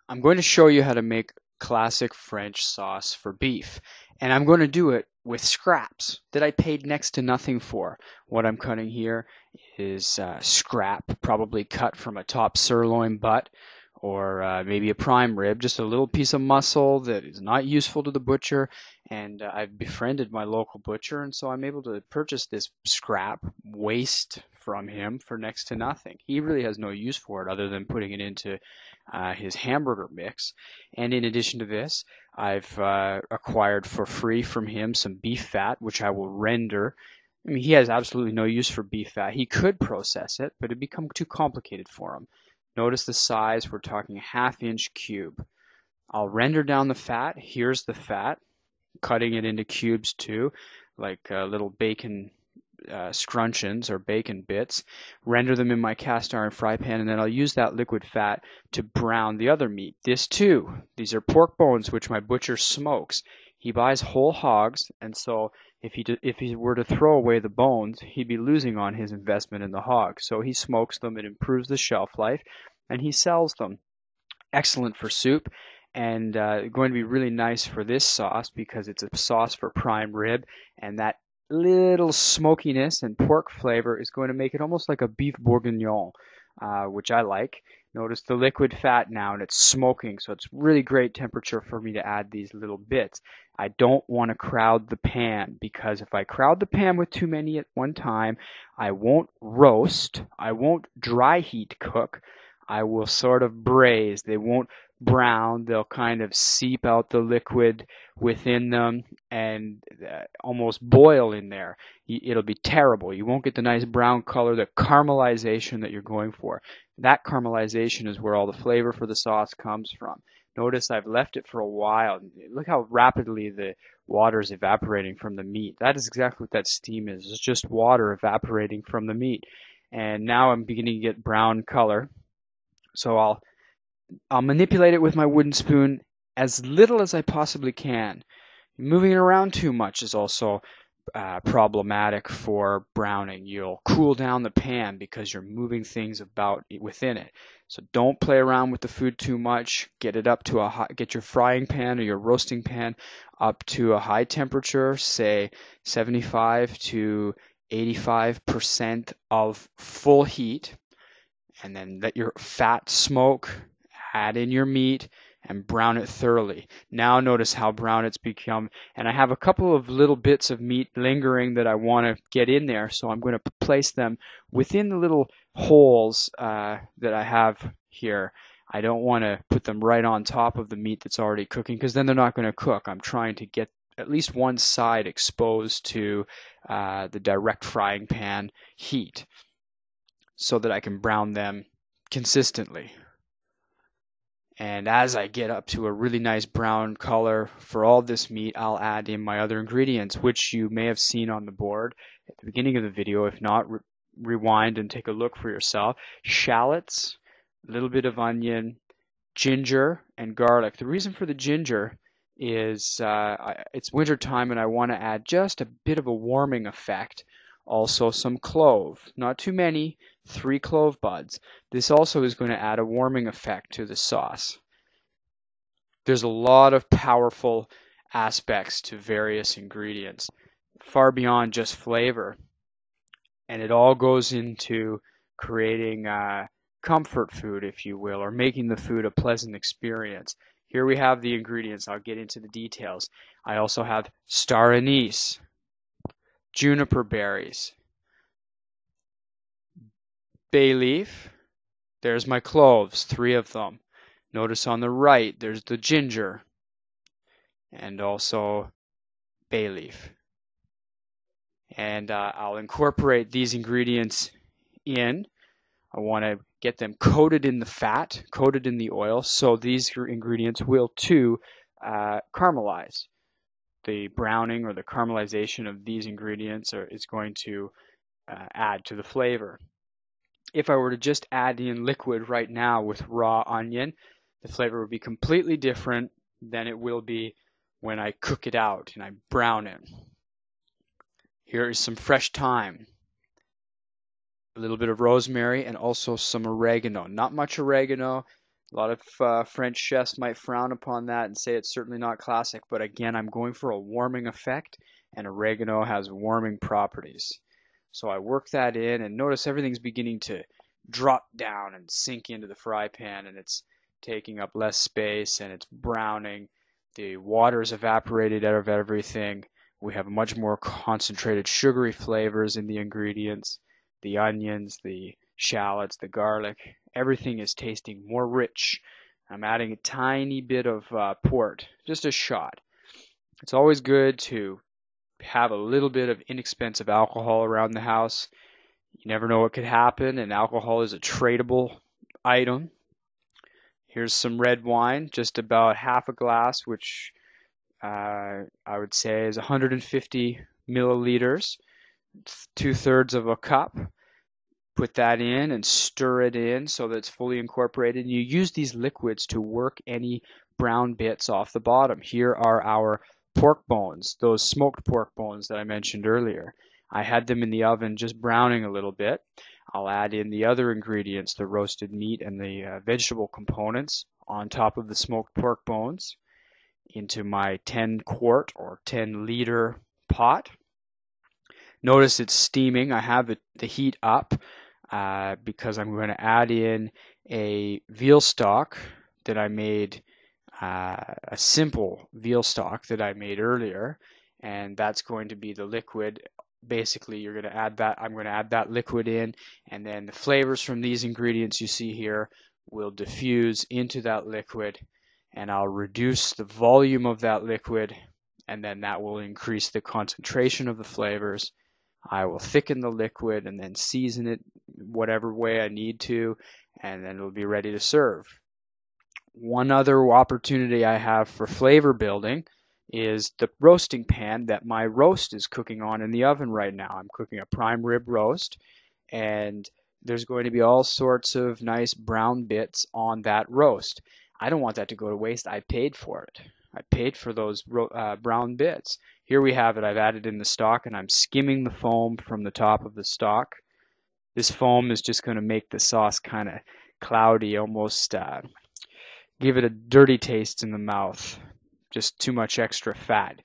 I'm going to show you how to make classic French sauce for beef. And I'm going to do it with scraps that I paid next to nothing for. What I'm cutting here is scrap, probably cut from a top sirloin butt or maybe a prime rib, just a little piece of muscle that is not useful to the butcher. And I've befriended my local butcher, and so I'm able to purchase this scrap waste from him for next to nothing. He really has no use for it other than putting it into his hamburger mix. And in addition to this, I've acquired for free from him some beef fat, which I will render. I mean, he has absolutely no use for beef fat. He could process it, but it'd become too complicated for him. Notice the size, we're talking a half-inch cube. I'll render down the fat. Here's the fat, cutting it into cubes too, like little bacon scrunchions or bacon bits, render them in my cast iron fry pan, and then I'll use that liquid fat to brown the other meat. This too, these are pork bones which my butcher smokes. He buys whole hogs, and so if he were to throw away the bones, he'd be losing on his investment in the hog. So he smokes them, it improves the shelf life, and he sells them. Excellent for soup, and going to be really nice for this sauce because it's a sauce for prime rib, and that little smokiness and pork flavor is going to make it almost like a beef bourguignon, which I like. Notice the liquid fat now, and it's smoking, so it's really great temperature for me to add these little bits. I don't want to crowd the pan, because if I crowd the pan with too many at one time, I won't roast, I won't dry heat cook, I will sort of braise. They won't brown. They'll kind of seep out the liquid within them and almost boil in there. It'll be terrible. You won't get the nice brown color, the caramelization that you're going for. That caramelization is where all the flavor for the sauce comes from. Notice I've left it for a while. Look how rapidly the water is evaporating from the meat. That is exactly what that steam is. It's just water evaporating from the meat. And now I'm beginning to get brown color. So I'll manipulate it with my wooden spoon as little as I possibly can. Moving it around too much is also problematic for browning. You'll cool down the pan because you're moving things about within it. So don't play around with the food too much. Get it up to get your frying pan or your roasting pan up to a high temperature, say 75 to 85% of full heat, and then let your fat smoke, add in your meat, and brown it thoroughly. Now notice how brown it's become, and I have a couple of little bits of meat lingering that I want to get in there, so I'm going to place them within the little holes that I have here. I don't want to put them right on top of the meat that's already cooking, because then they're not going to cook. I'm trying to get at least one side exposed to the direct frying pan heat, so that I can brown them consistently. And as I get up to a really nice brown color for all this meat, I'll add in my other ingredients, which you may have seen on the board at the beginning of the video. If not, rewind and take a look for yourself. Shallots, a little bit of onion, ginger, and garlic. The reason for the ginger is it's winter time and I want to add just a bit of a warming effect. Also some clove, not too many, 3 clove buds. This also is going to add a warming effect to the sauce. There's a lot of powerful aspects to various ingredients, far beyond just flavor. And it all goes into creating comfort food, if you will, or making the food a pleasant experience. Here we have the ingredients. I'll get into the details. I also have star anise, juniper berries, bay leaf, there's my cloves, 3 of them. Notice on the right there's the ginger and also bay leaf. And I'll incorporate these ingredients in. I want to get them coated in the fat, coated in the oil, so these ingredients will too caramelize. The browning or the caramelization of these ingredients is going to add to the flavor. If I were to just add in liquid right now with raw onion, the flavor would be completely different than it will be when I cook it out and I brown it. Here is some fresh thyme, a little bit of rosemary, and also some oregano. Not much oregano, A lot of French chefs might frown upon that and say it's certainly not classic, but again, I'm going for a warming effect, and oregano has warming properties. So I work that in, and notice everything's beginning to drop down and sink into the fry pan, and it's taking up less space, and it's browning. The water's evaporated out of everything. We have much more concentrated sugary flavors in the ingredients. The onions, the shallots, the garlic, everything is tasting more rich. I'm adding a tiny bit of port, just a shot. It's always good to have a little bit of inexpensive alcohol around the house. You never know what could happen, and alcohol is a tradable item. Here's some red wine, just about half a glass, which I would say is 150 milliliters, 2/3 of a cup. Put that in and stir it in so that it's fully incorporated. And you use these liquids to work any brown bits off the bottom. Here are our pork bones, those smoked pork bones that I mentioned earlier. I had them in the oven just browning a little bit. I'll add in the other ingredients, the roasted meat and the vegetable components on top of the smoked pork bones into my 10-quart or 10-liter pot. Notice it's steaming. I have the heat up because I'm going to add in a veal stock that I made, a simple veal stock that I made earlier, and that's going to be the liquid. Basically, you're going to add that. I'm going to add that liquid in, and then the flavors from these ingredients you see here will diffuse into that liquid, and I'll reduce the volume of that liquid, and then that will increase the concentration of the flavors. I will thicken the liquid and then season it whatever way I need to, and then it'll be ready to serve. One other opportunity I have for flavor building is the roasting pan that my roast is cooking on in the oven right now. I'm cooking a prime rib roast, and there's going to be all sorts of nice brown bits on that roast. I don't want that to go to waste. I paid for it. I paid for those brown bits. Here we have it. I've added in the stock, and I'm skimming the foam from the top of the stock. This foam is just going to make the sauce kind of cloudy, almost give it a dirty taste in the mouth. Just too much extra fat.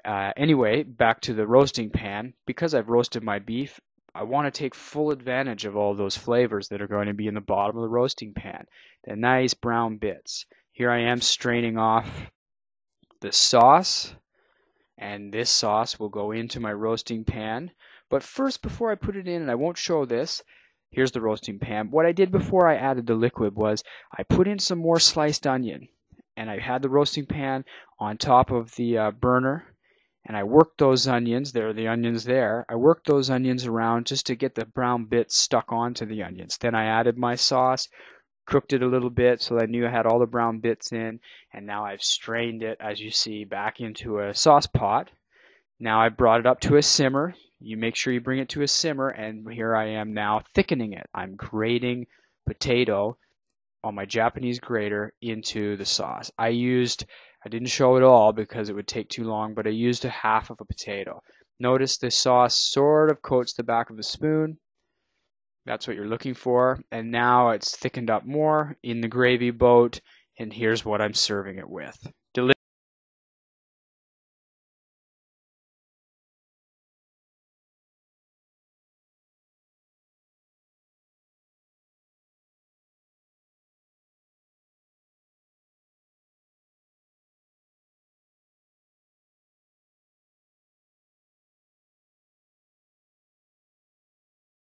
Anyway, back to the roasting pan. Because I've roasted my beef, I want to take full advantage of all those flavors that are going to be in the bottom of the roasting pan. The nice brown bits. Here I am straining off the sauce, and this sauce will go into my roasting pan. But first, before I put it in, and I won't show this, here's the roasting pan. What I did before I added the liquid was I put in some more sliced onion, and I had the roasting pan on top of the burner, and I worked those onions. There are the onions there. I worked those onions around just to get the brown bits stuck onto the onions. Then I added my sauce, cooked it a little bit so I knew I had all the brown bits in, and now I've strained it, as you see, back into a sauce pot. Now I brought it up to a simmer. You make sure you bring it to a simmer, and here I am now thickening it. I'm grating potato on my Japanese grater into the sauce. I didn't show it all because it would take too long, but I used a half of a potato. Notice the sauce sort of coats the back of the spoon. That's what you're looking for. And now it's thickened up more in the gravy boat, and here's what I'm serving it with.